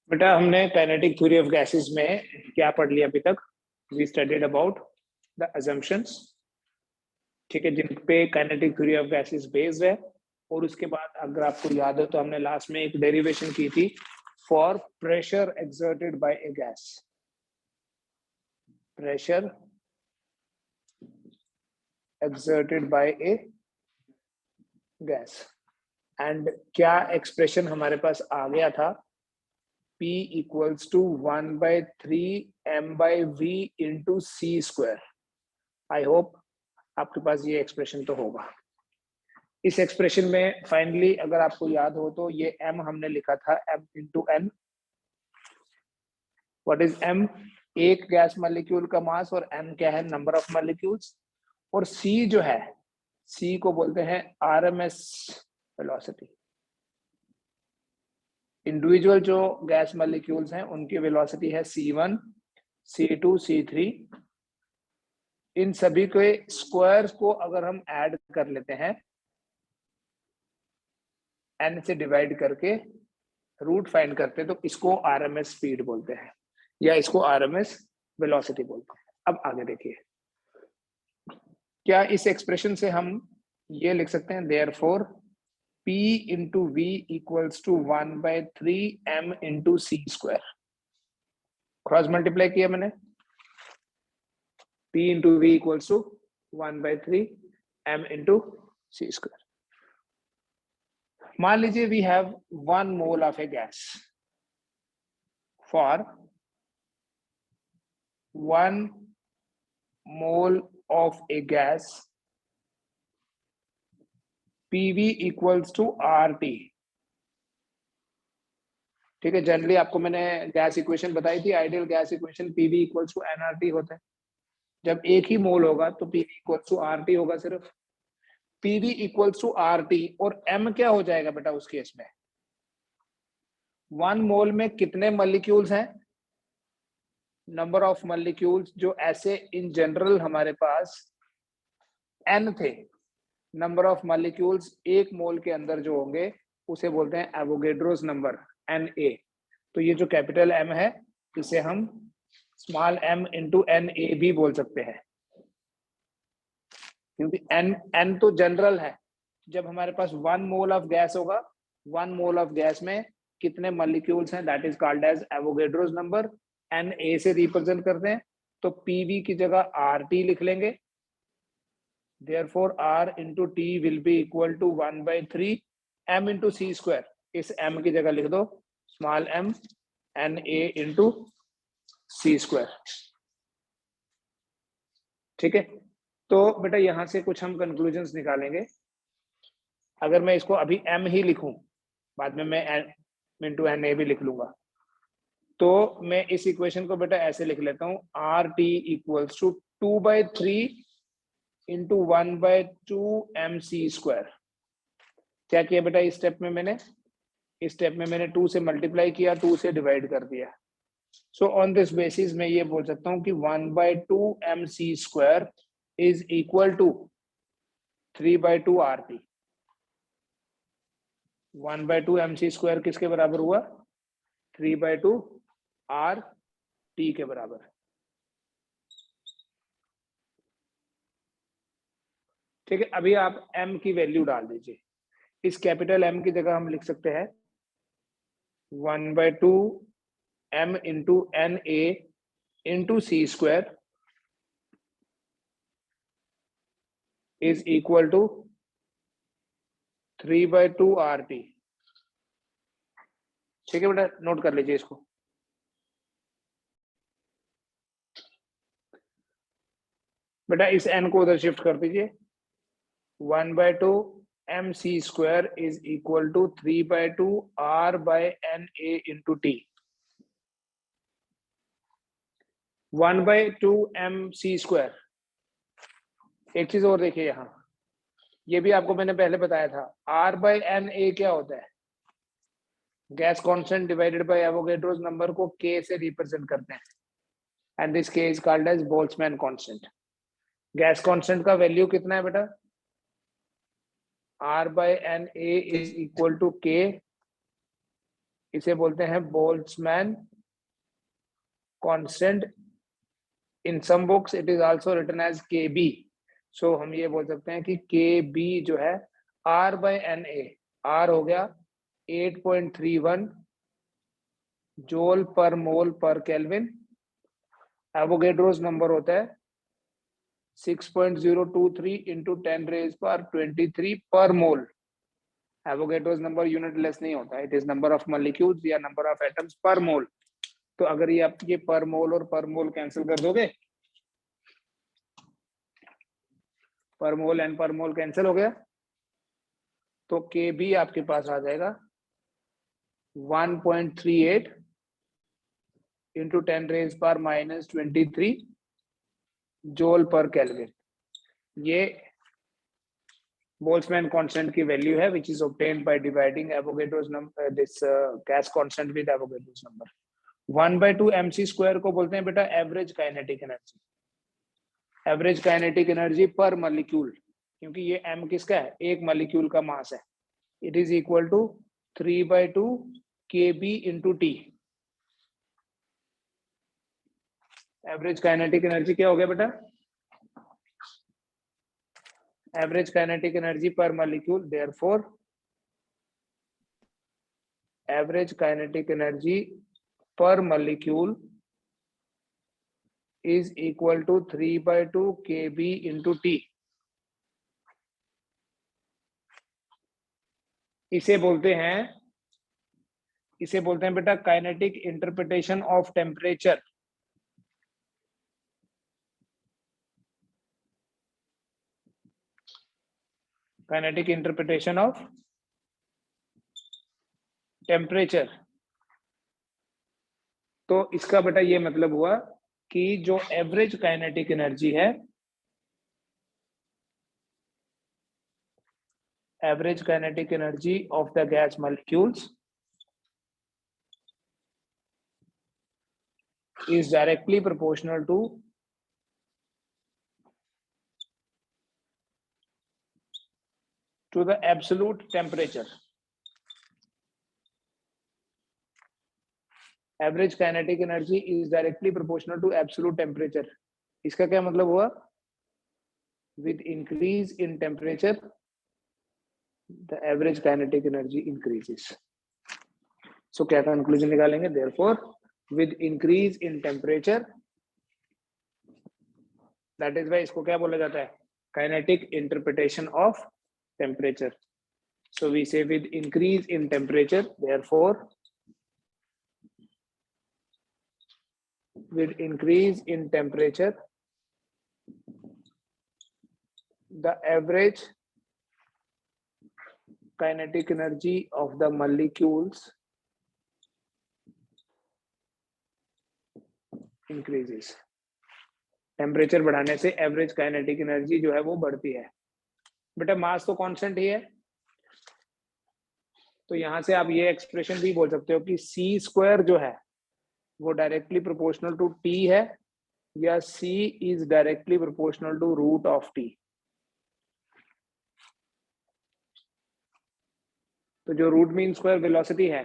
बेटा हमने kinetic theory of gases में क्या पढ़ लिया अभी तक? We studied about the assumptions, ठीक है, जिन पे kinetic theory of gases based है। और उसके बाद अगर आपको याद हो तो हमने लास्ट में एक डेरिवेशन की थी for pressure exerted by A gas. Pressure exerted by A gas, and क्या एक्सप्रेशन हमारे पास आ गया था? P equals to 1/3 m/v into c square। I hope आपके पास ये एक्सप्रेशन तो होगा। इस एक्सप्रेशन में फाइनली अगर आपको याद हो तो ये m हमने लिखा था m into n। What is m? एक गैस मॉलिक्यूल का मास, और n क्या है? Number of molecules. और c जो है, c को बोलते हैं RMS वेलोसिटी। इंडिविजुअल जो गैस मॉलिक्यूल्स हैं उनकी वेलोसिटी है c1, c2, c3। इन सभी के स्क्वायर्स को अगर हम ऐड कर लेते हैं n से डिवाइड करके, रूट फाइंड करते हैं, तो इसको RMS स्पीड बोलते हैं या इसको RMS वेलोसिटी बोलते हैं। अब आगे देखिए, क्या इस एक्सप्रेशन से हम ये लिख सकते हैं therefore P into V equals to 1/3 m into c square। Cross multiply किया मैंने, P into V equals to 1/3 m into c square। मान लीजिए we have 1 mole of a gas for 1 mole of a gas PV equals to RT। ठीक है, generally आपको मैंने gas equation बताई थी, ideal gas equation PV equals to nRT होता है। जब एक ही मोल होगा तो PV equals to RT होगा सिर्फ। PV equals to RT और M क्या हो जाएगा बेटा उस केस में? 1 मोल में कितने मॉलिक्यूल्स हैं? नंबर ऑफ मॉलिक्यूल्स जो ऐसे इन जनरल हमारे पास n थे। नंबर ऑफ मॉलिक्यूल्स एक मोल के अंदर जो होंगे उसे बोलते हैं एवोगेड्रोस नंबर, Na। तो ये जो कैपिटल M है इसे हम स्मॉल m इंटू Na भी बोल सकते हैं, क्योंकि n तो जनरल है। जब हमारे पास 1 मोल ऑफ गैस होगा, 1 मोल ऑफ गैस में कितने मॉलिक्यूल्स हैं, that is called as Avogadro's number. Na से रिप्रेजेंट करते हैं, तो PV की जगह RT लिख लेंगे। Therefore R into T will be equal to 1/3 m into c square। इस m की जगह लिख दो small m Na into c square। ठीक है, तो बेटा यहां से कुछ हम कंक्लूजन्स निकालेंगे। अगर मैं इसको अभी m ही लिखूं, बाद में मैं n into Na भी लिख लूंगा, तो मैं इस इक्वेशन को बेटा ऐसे लिख लेता हूं, RT equals to 2/3 into 1/2 mc square। क्या किया बेटा इस स्टेप में मैंने? इस स्टेप में मैंने 2 से मल्टीप्लाई किया, 2 से डिवाइड कर दिया। सो ऑन दिस बेसिस मैं ये बोल सकता हूँ कि 1/2 mc square is equal to 3/2 RT। 1/2 mc square किसके बराबर हुआ? 3/2 RT के बराबर। ठीक है, अभी आप m की वैल्यू डाल दीजिए। इस कैपिटल M की जगह हम लिख सकते हैं 1/2 m into Na into c square is equal to 3/2 RT। ठीक है बेटा, नोट कर लीजिए इसको। बेटा इस n को उधर शिफ्ट कर दीजिए। 1/2 mc square is equal to 3/2 R by Na into T। 1/2 mc square। एक चीज और देखिए यहाँ, ये भी आपको मैंने पहले बताया था, R by Na क्या होता है? Gas constant divided by Avogadro's number को K से रिप्रेजेंट करते हैं, and this K is called as Boltzmann constant. Gas constant का वैल्यू कितना है बेटा? R by Na is equal to K इसे बोलते हैं Boltzmann constant. In some books it is also written as KB. So हम ये बोल सकते हैं कि KB जो है R/Na, R हो गया 8.31 जूल पर मोल पर केल्विन. एवोगैड्रोस नंबर होता है 6.023 into 10⁻23 पर मोल. एवोगैड्रोस नंबर यूनिट लेस नहीं होता, it is number of molecules या नंबर ऑफ एटम्स पर मोल. तो अगर ये आप ये पर मोल और पर मोल कैंसिल कर दोगे, पर मोल एंड पर मोल कैंसिल हो गया, तो KB आपके पास आ जाएगा 1.38 into 10⁻⁻23 जूल पर केल्विन. ये बोल्ट्जमैन कांस्टेंट की वैल्यू है which is obtained by dividing Avogadro's number this gas constant with Avogadro's number. 1/2 mc² को बोलते हैं बेटा average kinetic energy. Average kinetic energy पर मॉलिक्यूल, क्योंकि ये m किसका है, एक मॉलिक्यूल का मास है. It is equal to 3/2 KB into T. Average kinetic energy क्या हो गया बेटा, एवरेज काइनेटिक एनर्जी पर molecule. Therefore average kinetic energy per molecule is equal to 3/2 KB into T. इसे बोलते हैं बेटा kinetic interpretation of temperature. Kinetic interpretation of temperature. तो इसका बेटा ये मतलब हुआ कि जो एवरेज काइनेटिक एनर्जी है, average kinetic energy of the gas molecules is directly proportional to the absolute temperature. Average kinetic energy is directly proportional to absolute temperature. इसका क्या मतलब हुआ, with increase in temperature the average kinetic energy increases. So क्या conclusion निकालेंगे, therefore with increase in temperature, that is why इसको क्या बोला जाता है, kinetic interpretation of temperature. So we say with increase in temperature, therefore with increase in temperature the average kinetic energy of the molecules increases. Temperature बढ़ाने से average kinetic energy जो है वो बढ़ती है. बेटा मास तो कांस्टेंट ही है, तो यहां से आप ये एक्सप्रेशन भी बोल सकते हो कि C² जो है वो डायरेक्टली प्रोपोर्शनल टू T है, या C is directly proportional to root of T. तो जो रूट मीन स्क्वायर वेलोसिटी है,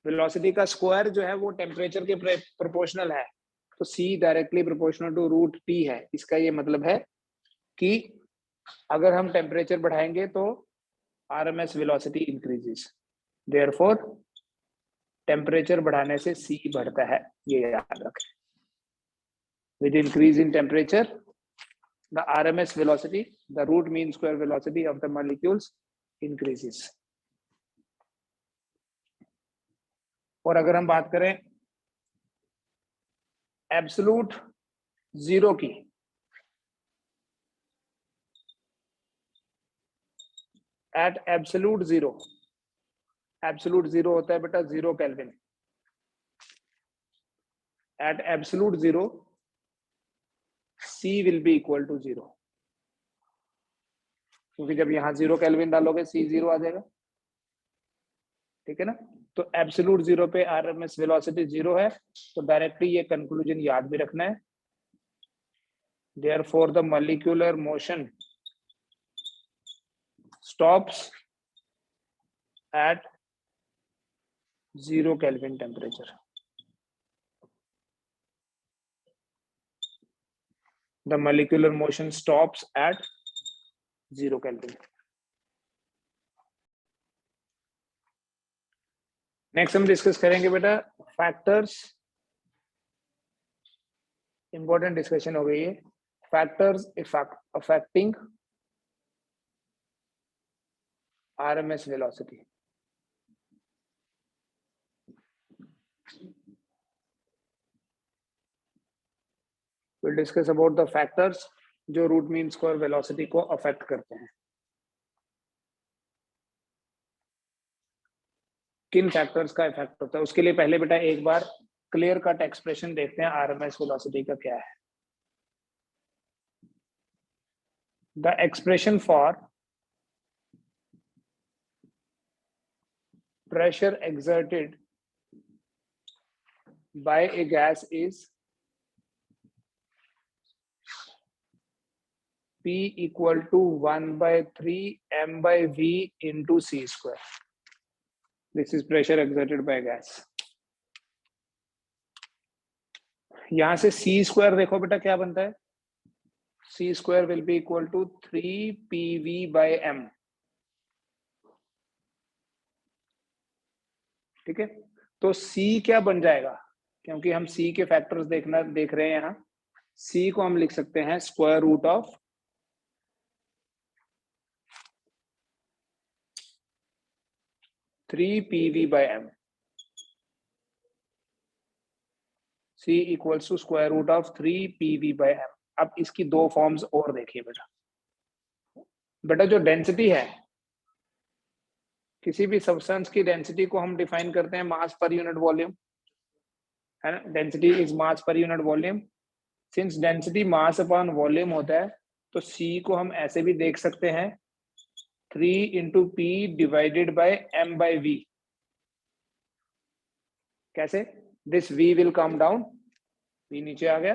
वेलोसिटी का स्क्वायर जो है वो टेम्परेचर के प्रोपोर्शनल है, तो C directly proportional to root T है. इसका ये मतलब है कि अगर हम टेम्परेचर बढ़ाएंगे तो RMS velocity increases. Therefore temperature बढ़ाने से C बढ़ता है, ये याद रखें. With increase in temperature the RMS velocity, the root mean square velocity of the molecules increases. और अगर हम बात करें एब्सोल्यूट जीरो की, एट एब्सोल्यूट जीरो होता है बेटा 0 kelvin. At absolute zero C will be equal to 0, क्योंकि जब यहां 0 केल्विन डालोगे C 0 आ जाएगा. ठीक है ना. तो एब्सोल्यूट जीरो पे RMS वेलोसिटी 0 है, तो डायरेक्टली ये कंक्लूजन याद भी रखना है. Therefore the molecular motion stops at 0 Kelvin temperature. The molecular motion stops at 0 Kelvin. Next हम डिस्कस करेंगे बेटा फैक्टर्स. इंपॉर्टेंट डिस्कशन हो गई है. Factors affecting RMS velocity. We'll discuss about the factors जो रूट मीन स्क्वायर वेलोसिटी को affect करते हैं. किन फैक्टर्स का इफेक्ट होता है उसके लिए पहले बेटा एक बार क्लियर कट एक्सप्रेशन देखते हैं RMS वेलोसिटी का क्या है. The expression for pressure exerted by a gas is P equal to 1/3 m by v into c square. This is pressure exerted by a gas. यहां से c square देखो बेटा क्या बनता है. c square will be equal to 3pv by m. ठीक है. तो c क्या बन जाएगा क्योंकि हम c के फैक्टर्स देख रहे हैं. यहाँ c को हम लिख सकते हैं square root of 3pv by m. c equals to square root of 3pv by m. अब इसकी दो फॉर्म्स और देखिए बेटा जो डेंसिटी है किसी भी सब्सटेंस की डेंसिटी को हम डिफाइन करते हैं मास पर यूनिट वॉल्यूम है ना. Density is mass per unit volume. Since density mass upon volume होता है तो c को हम ऐसे भी देख सकते हैं 3 into p divided by m by v. कैसे? This v will come down. v नीचे आ गया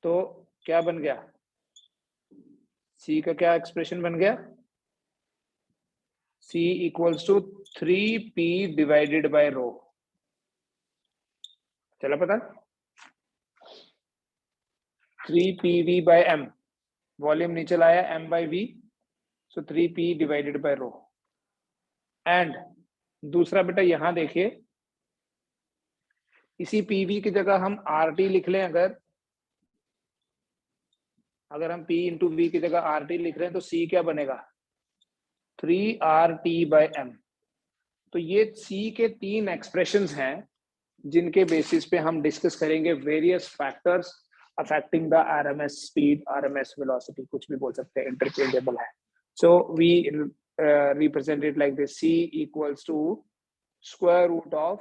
तो क्या बन गया c का क्या एक्सप्रेशन बन गया c equals to 3p divided by rho. चला पता 3pv by m. वॉल्यूम नीचे लाया m by v. So 3p divided by rho. And दूसरा बेटा यहां देखिए इसी pv की जगह हम RT लिख लें. अगर हम p इंटू v की जगह RT लिख रहे हैं तो c क्या बनेगा 3RT by m. तो ये c के तीन एक्सप्रेशंस हैं जिनके बेसिस पे हम डिस्कस करेंगे various factors affecting the RMS speed RMS velocity. कुछ भी बोल सकते हैं, इंटरचेंजेबल है. So we represent it like this. C equals to square root of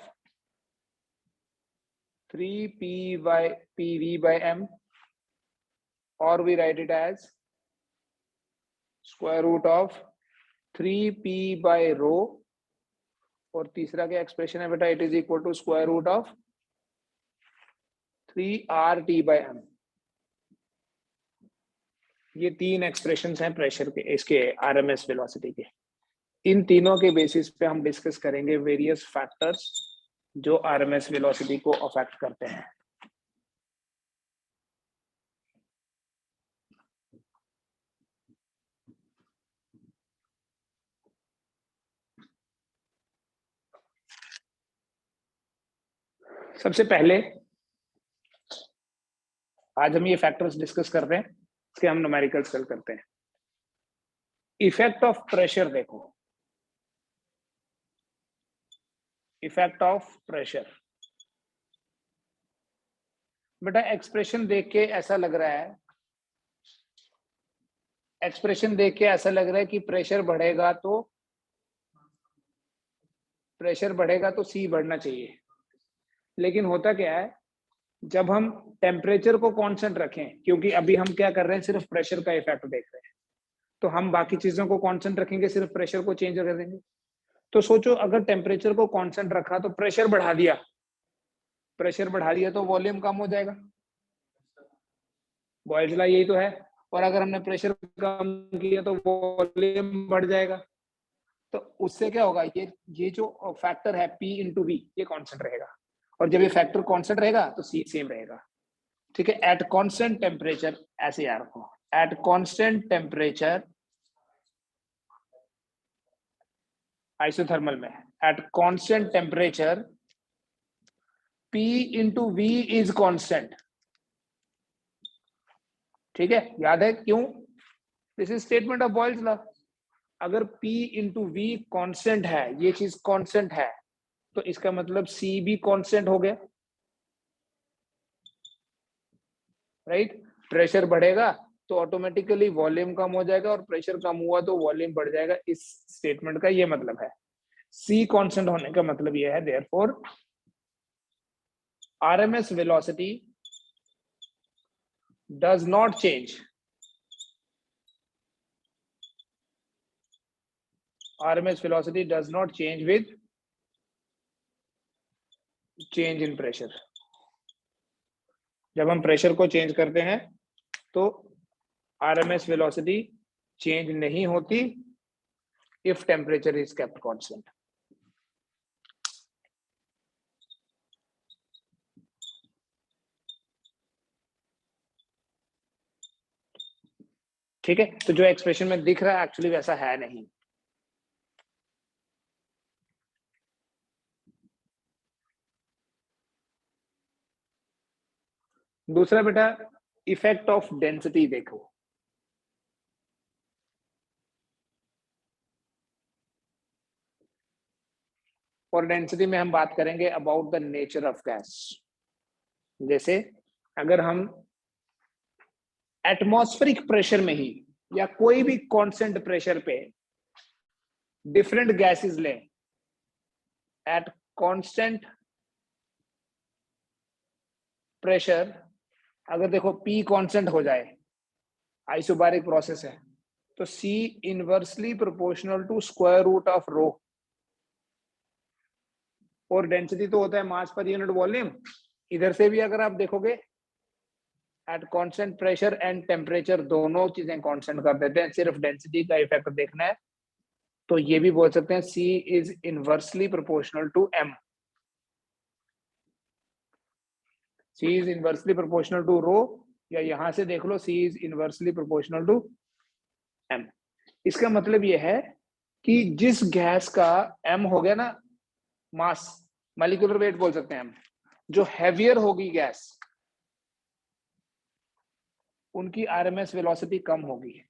3pv by m, or we write it as square root of 3p by rho. और तीसरा क्या expression है बेटा, it is equal to square root of 3RT by m. ये तीन expressions हैं pressure के, इसके RMS वेलोसिटी के. इन तीनों के बेसिस पे हम डिस्कस करेंगे वेरियस फैक्टर्स जो RMS वेलोसिटी को अफेक्ट करते हैं. सबसे पहले आज हम ये फैक्टर्स डिस्कस कर रहे हैं, इसके हम न्यूमेरिकल्स हल करते हैं. इफेक्ट ऑफ प्रेशर देखो, इफेक्ट ऑफ प्रेशर. बेटा एक्सप्रेशन देख के ऐसा लग रहा है, एक्सप्रेशन देख के ऐसा लग रहा है कि प्रेशर बढ़ेगा तो C बढ़ना चाहिए. लेकिन होता क्या है, जब हम टेम्परेचर को कांस्टेंट रखें, क्योंकि अभी हम क्या कर रहे हैं सिर्फ प्रेशर का इफेक्ट देख रहे हैं, तो हम बाकी चीजों को कांस्टेंट रखेंगे, सिर्फ प्रेशर को चेंज कर देंगे. तो सोचो अगर टेम्परेचर को कांस्टेंट रखा तो प्रेशर बढ़ा दिया तो वॉल्यूम कम हो जाएगा. बॉयल्स लॉ यही तो है. और अगर हमने प्रेशर कम किया तो वॉल्यूम बढ़ जाएगा. तो उससे क्या होगा, ये जो फैक्टर है P इंटू वी ये कांस्टेंट रहेगा, और जब ये फैक्टर कांस्टेंट रहेगा तो C सेम रहेगा। ठीक है, एट कांस्टेंट टेम्परेचर, ऐसे याद रखो, एट कांस्टेंट टेम्परेचर आइसोथर्मल में, at constant temperature P into V is constant. ठीक है, याद है क्यों? This is statement of Boyle's law. अगर P इंटू वी कॉन्स्टेंट है, ये चीज कॉन्स्टेंट है, तो इसका मतलब C भी कॉन्स्टेंट हो गया, राइट? प्रेशर बढ़ेगा तो ऑटोमेटिकली वॉल्यूम कम हो जाएगा, और प्रेशर कम हुआ तो वॉल्यूम बढ़ जाएगा। इस स्टेटमेंट का ये मतलब है। C कांस्टेंट होने का मतलब ये है, therefore RMS velocity does not change, RMS velocity does not change with change in pressure। जब हम प्रेशर को चेंज करते हैं तो RMS velocity चेंज नहीं होती if temperature is kept constant। ठीक है, तो जो एक्सप्रेशन में दिख रहा है एक्चुअली वैसा है नहीं। दूसरा बेटा, इफेक्ट ऑफ डेंसिटी देखो। और डेंसिटी में हम बात करेंगे about the nature of gas. जैसे अगर हम एटमॉस्फेरिक प्रेशर में ही या कोई भी कांस्टेंट प्रेशर पे डिफरेंट गैसेस लें एट कांस्टेंट प्रेशर, अगर देखो P कांस्टेंट हो जाए, आइसोबारिक प्रोसेस है, तो C inversely proportional to square root of rho. और डेंसिटी तो होता है मास पर यूनिट वॉल्यूम। इधर से भी अगर आप देखोगे at constant pressure and temperature दोनों चीजें कांस्टेंट कर देते हैं, सिर्फ डेंसिटी का इफेक्ट देखना है, तो ये भी बोल सकते हैं C is inversely proportional to M। C is inversely proportional to rho, या यहां से देख लो C is inversely proportional to M। इसका मतलब यह है कि जिस गैस का M हो गया ना मास, मॉलिक्यूलर वेट बोल सकते हैं हम, जो हैवियर होगी गैस, उनकी RMS वेलोसिटी कम होगी।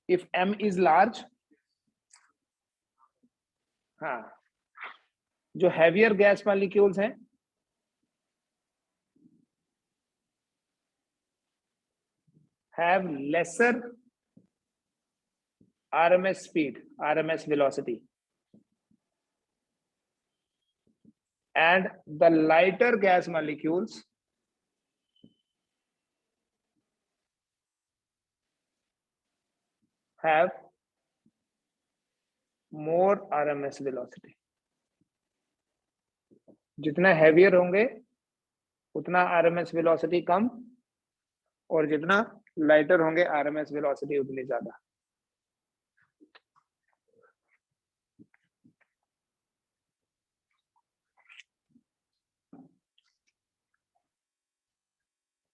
इफ M इज लार्ज, हाँ, जो हैवियर गैस मॉलिक्यूल्स हैं have lesser RMS speed, RMS velocity, and the lighter gas molecules have more RMS velocity। जितना हैवियर होंगे उतना RMS velocity कम, और जितना लाइटर होंगे RMS velocity उतनी ज्यादा।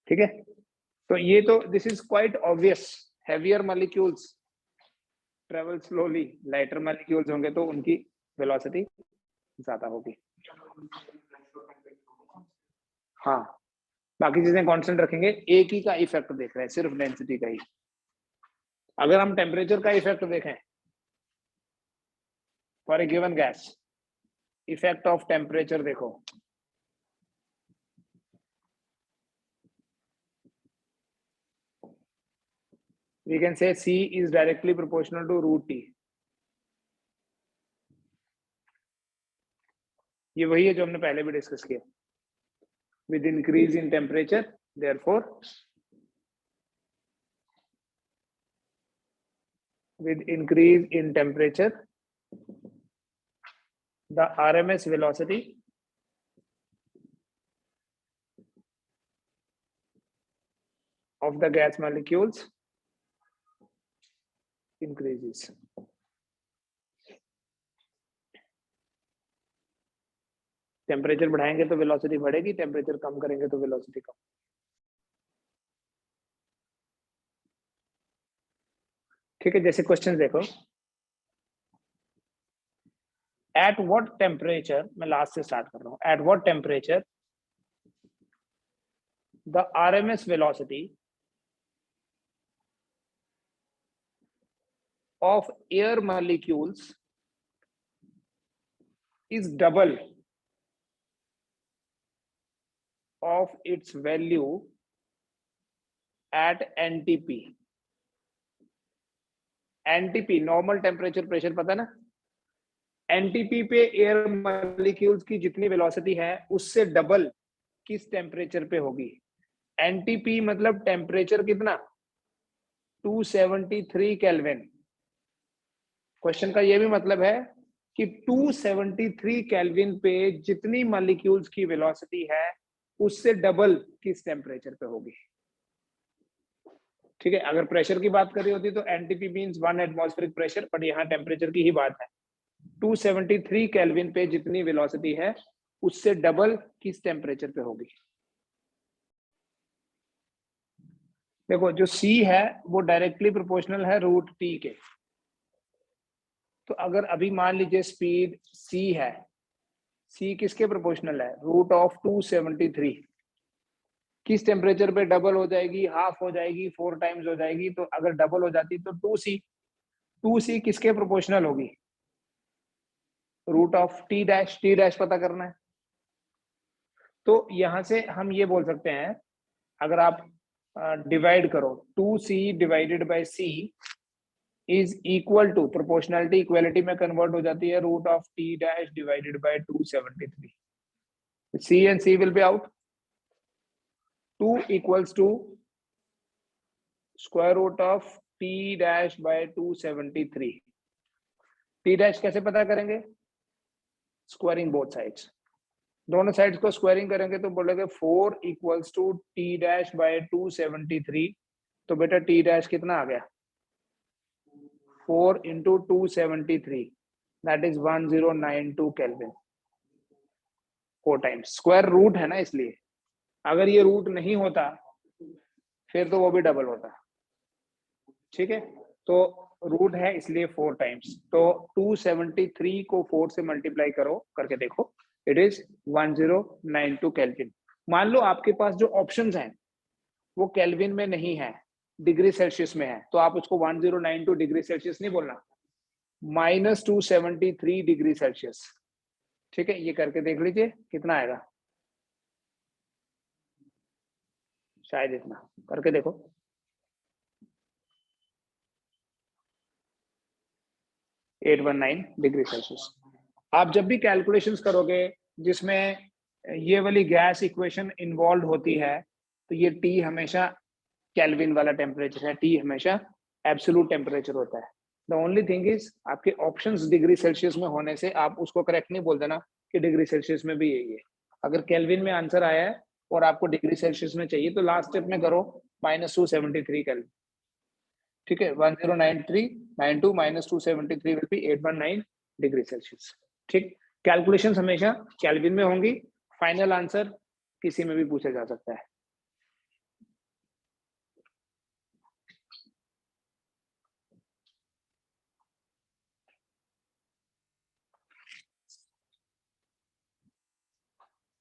ठीक है, तो ये तो this is quite obvious. Heavier molecules travel slowly, lighter molecules होंगे तो उनकी वेलोसिटी ज्यादा होगी। हाँ, बाकी चीजें कांस्टेंट रखेंगे, एक ही का इफेक्ट देख रहे हैं, सिर्फ डेंसिटी का ही। अगर हम टेम्परेचर का इफेक्ट देखें for a given gas, effect of temperature देखो, we can say C is directly proportional to root T। ये वही है जो हमने पहले भी डिस्कस किया। with increase in temperature, therefore with increase in temperature the RMS velocity of the gas molecules increases। Temperature बढ़ाएंगे तो वेलोसिटी बढ़ेगी, टेम्परेचर कम करेंगे तो वेलोसिटी कम। ठीक है, जैसे क्वेश्चन देखो, एट व्हाट टेम्परेचर, मैं लास्ट से स्टार्ट कर रहा हूं, at what temperature the RMS velocity of air molecules is double of its value at NTP. NTP normal temperature pressure, पता ना? NTP पे एयर मॉलिक्यूल्स की जितनी वेलोसिटी है उससे डबल किस टेम्परेचर पे होगी? NTP मतलब टेम्परेचर कितना? 273 केल्विन। क्वेश्चन का ये भी मतलब है कि 273 केल्विन पे जितनी मॉलिक्यूल्स की वेलोसिटी है उससे डबल किस टेम्परेचर पे होगी। ठीक है, अगर प्रेशर की बात करी होती तो NTP means 1 atmospheric pressure, but यहाँ टेम्परेचर की ही बात है। 273 केल्विन पे जितनी वेलोसिटी है उससे डबल किस टेम्परेचर पे होगी। देखो जो c है वो डायरेक्टली प्रोपोर्शनल है रूट t के। तो अगर अभी मान लीजिए स्पीड c है, c किसके प्रोपोर्शनल है? Root of 273। किस टेम्परेचर पे डबल हो जाएगी? हाफ हो जाएगी, 4 टाइम्स हो जाएगी। तो अगर डबल हो जाती तो 2c किसके प्रोपोर्शनल होगी? रूट ऑफ t डैश पता करना है। तो यहां से हम ये बोल सकते हैं, अगर आप डिवाइड करो 2c divided by c is equal to, proportionality equality में कन्वर्ट हो जाती है, root of t dash divided by 273। c and c will be out. 2 equals to square root of t dash by 273। t dash कैसे पता करेंगे? Squaring both sides, दोनों sides को squaring करेंगे तो बोलेंगे 4 equals to t dash by 273। तो बेटा t डैश कितना आ गया? 4 into 273, that is 1092 kelvin. 4 times, square root है ना इसलिए। अगर ये रूट नहीं होता फिर तो वो भी डबल होता। ठीक है, तो रूट है इसलिए 4 टाइम्स। तो 273 को 4 से मल्टीप्लाई करो, करके देखो, इट इज 1092 केल्विन। मान लो आपके पास जो ऑप्शंस हैं वो केल्विन में नहीं है, डिग्री सेल्सियस में है, तो आप उसको 1092 डिग्री सेल्सियस नहीं बोलना, -273 डिग्री सेल्सियस। ठीक है, ये करके देख लीजिए कितना आएगा, शायद इतना, करके देखो। -819 डिग्री सेल्सियस। आप जब भी कैलकुलेशंस करोगे जिसमें ये वाली गैस इक्वेशन इन्वॉल्व होती है तो ये T हमेशा केल्विन वाला टेम्परेचर है, T हमेशा एब्सोल्यूट टेम्परेचर होता है। द ओनली थिंग इज आपके ऑप्शंस डिग्री सेल्सियस में होने से आप उसको करेक्ट नहीं बोल देना कि डिग्री सेल्सियस में भी यही है। अगर केल्विन में आंसर आया है और आपको डिग्री सेल्सियस में चाहिए तो लास्ट स्टेप में करो -273 केल्विन। ठीक है, 109392 -273 विल बी 819 डिग्री सेल्सियस। ठीक, कैलकुलेशंस हमेशा केल्विन में होंगी, फाइनल आंसर किसी में भी पूछा जा सकता है।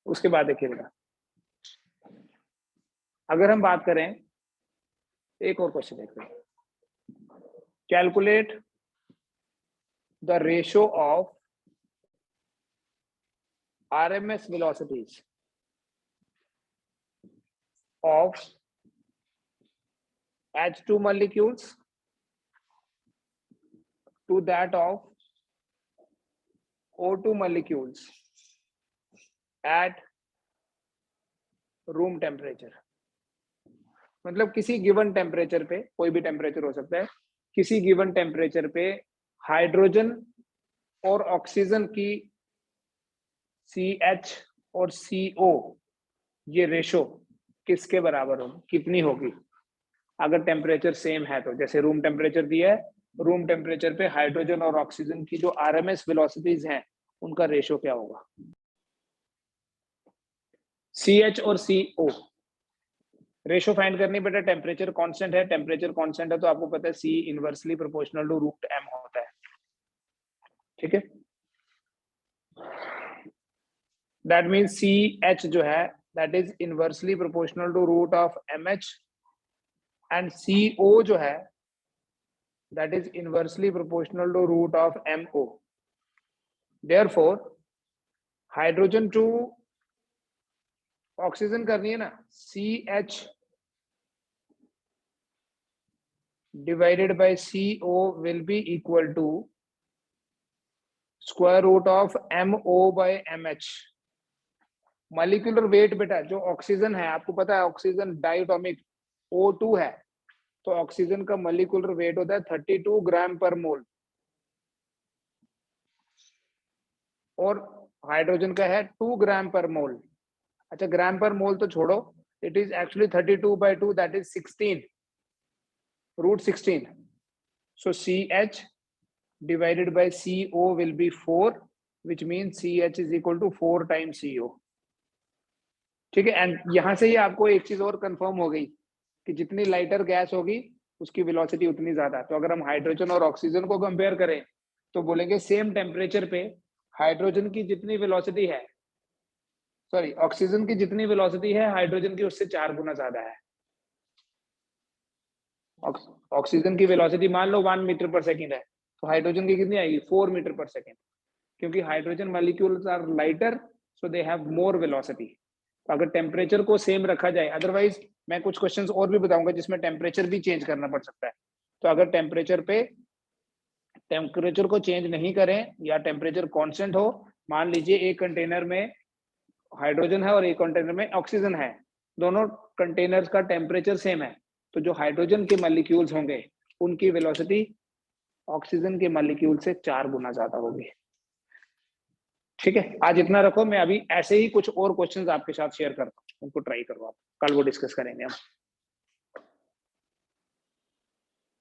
उसके बाद देखिए बेटा, अगर हम बात करें, एक और क्वेश्चन देखते हैं, calculate the ratio of RMS velocities of H2 molecules to that of O2 molecules at room temperature। मतलब किसी गिवन टेम्परेचर पे, कोई भी टेम्परेचर हो सकता है, किसी गिवन टेम्परेचर पे हाइड्रोजन और ऑक्सीजन की CH और CO ये रेशो किसके बराबर होगी, कितनी होगी? अगर टेम्परेचर सेम है तो, जैसे रूम टेम्परेचर दिया है, रूम टेम्परेचर पे हाइड्रोजन और ऑक्सीजन की जो RMS वेलोसिटीज हैं उनका रेशो क्या होगा? CH और CO रेशो फाइंड करनी बेटा, टेम्परेचर कांस्टेंट है, टेम्परेचर कांस्टेंट है तो आपको पता है C inversely proportional to root m होता है, ठीक है। दैट मींस CH जो है that is inversely proportional to root of MH and CO जो है that is inversely proportional to root of MO। Therefore hydrogen to oxygen करनी है ना, CH divided by CO will be equal to square root of MO by MH। Molecular weight बेटा जो oxygen है, आपको पता है ऑक्सीजन डाइटोमिक O2 है, तो ऑक्सीजन का मॉलिक्यूलर वेट होता है 32 ग्राम पर मोल, और हाइड्रोजन का है 2 ग्राम पर मोल। अच्छा ग्राम पर मोल तो छोड़ो, it is actually 32 by 2 that is 16 root 16। so CH divided by CO will be 4 which means CH is equal to 4 times CO, ठीक है। एंड यहां से ही आपको एक चीज और कंफर्म हो गई कि जितनी लाइटर गैस होगी उसकी वेलोसिटी उतनी ज्यादा। तो अगर हम हाइड्रोजन और ऑक्सीजन को कंपेयर करें तो बोलेंगे सेम टेम्परेचर पे हाइड्रोजन की जितनी वेलोसिटी है, सॉरी ऑक्सीजन की जितनी वेलोसिटी है हाइड्रोजन की उससे 4 गुना ज्यादा है। ऑक्सीजन की वेलोसिटी मान लो 1 मीटर पर सेकेंड है, तो हाइड्रोजन की कितनी आएगी 4 मीटर पर सेकेंड, क्योंकि hydrogen molecules are lighter so they have more velocity. तो अगर टेम्परेचर को सेम रखा जाए, अदरवाइज मैं कुछ क्वेश्चंस और भी बताऊंगा जिसमें टेम्परेचर भी चेंज करना पड़ सकता है। तो अगर टेम्परेचर को चेंज नहीं करें या टेम्परेचर कांस्टेंट हो, मान लीजिए एक कंटेनर में हाइड्रोजन है और एक कंटेनर में ऑक्सीजन है, दोनों कंटेनर्स का टेम्परेचर सेम है, तो जो हाइड्रोजन के मॉलिक्यूल्स होंगे उनकी वेलोसिटी ऑक्सीजन के मॉलिक्यूल से 4 गुना ज्यादा होगी, ठीक है। आज इतना रखो, मैं अभी ऐसे ही कुछ और क्वेश्चंस आपके साथ शेयर करता हूँ, उनको ट्राई करो आप, कल वो डिस्कस करेंगे हम।